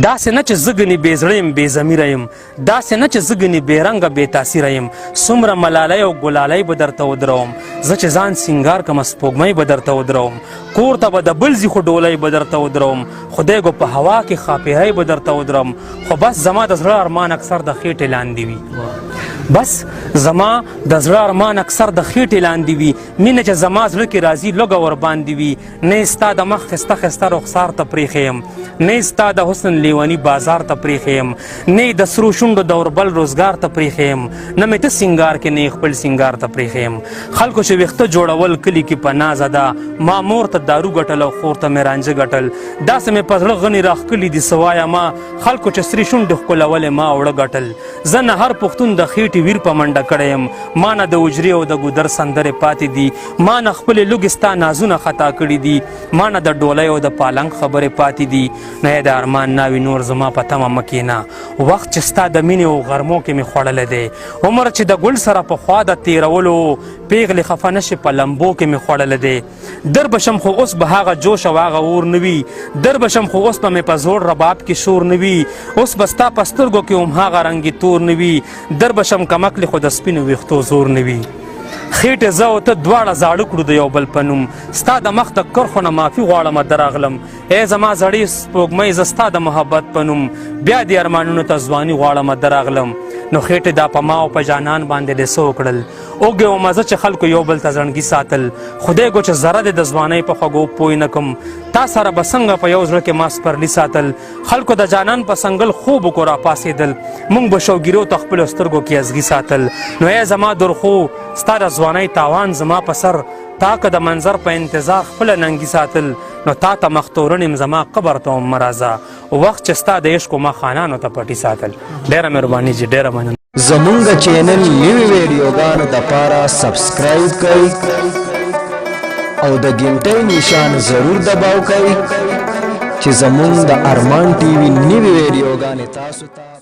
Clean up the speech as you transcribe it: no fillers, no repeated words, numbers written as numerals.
داسې نه چې زه ګنې بې زړه یم بې ضمیره یم داسې نه چې زه ګنې بې رنګه بې تاثیره یم څومره ملالۍ او ګلالۍ به درته ودروم زه چې ځان سینګار کړمه سپوږمۍ به درته ودروم کور ته به د بل ځي خو ډولۍ به درته ودروم خدای ګو په هوا کې ښاپیرۍ به درته ودروم خو بس زما د زړه ارمان اکثر د خېټې لاندې وي بس زما د زړه ارمان اکثر د خېټې لاندې وي مینه چې زما زړه کې راځي لږه ورباندې وي نه یې ستا د مخ ښایسته ښایسته رخسار ته پرېښی یم نه یې ستا د حسن لیوني بازار ته پرېښی یم نه یې د سرو شونډو د اوربل روزګار ته پرېښی یم نه مې ته سینګار کې نه یې خپل سینګار ته پرېښی یم خلکو چې ویښته جوړول کلي کې په نازه ده ما مور ته دارو ګټل او خور ته مې رانجه ګټل داسې مې په زړه غني راښکلي دي څه وایم ما خلکو چې سرې شونډې ښکلولې ما اوړه ګټل زه نه هر پښتون د خېټې ویر په منډه کړی یم ما نه د اجرې او د ګودر سندرې پاتې دي ما نه خپلې لوږې ستا نازونه خطا کړي دي ما نه د ډولۍ او د پالنګ خبرې پاتې دي نه یې د ارمان ناوي نور زما په تمه مه کښېنه وخت چې ستا د مینې او غرمو کې مې خوړلی دی عمر چې د ګل سره پخوا د تېرولو پیغلې خفه نه شي په لمبو کې مې خوړلی دی در بشم خو اوس به هغه جوش او هغه اور نه وي در بشم خو اوس به مې په زوړ رباب کې شور نه وي اوس به ستا په سترګو کې هم هغه رنګې تور نه وي در بشم کمکلې خو د سپینو ویښتو زور نه وي خېټې زه او ته دواړه زاړه کړو د یو بل په نوم ستا د مخ د کرښو نه معافي غواړم درغلم ای زما زړې سپوږمۍ زه ستا د محبت په نوم بیا دې ارمانونو ته ځواني غواړم درغلم نو خېټې دا په ما او په جانان باندې دې څه وکړل اوږې او مزه چې خلکو یو بل ته زړګي ساتل خدای ګو چې ذره دې د ځوانۍ په خوږو پوی نه کم تا سره به څنګه په یو زړه کې ما سپرلي ساتل خلکو د جانان په سنګل خوب وکړو راپاڅېدل موږ به شوګیرو ته خپلو سترګو کې ازغي ساتل نو ای زما درخو ستا د ځوانۍ تاوان زما په سر تا که د منظر په انتظار خپله ننګي ساتل نو تا ته مختورن یم زما قبر ته هم مه راځه وخت چې ستا د عشقو ما خانانو ته پټي ساتل ډېره مهرباني جي ډېره مننه زمونږ چینل نوي ویډیوګانو دپاره سبسکرایب کړئ او د ګنټۍ نشان ضرور دباو کړئ چې زمونږ د ارمان ټي وي نوي ویډیوګانې تاسو ته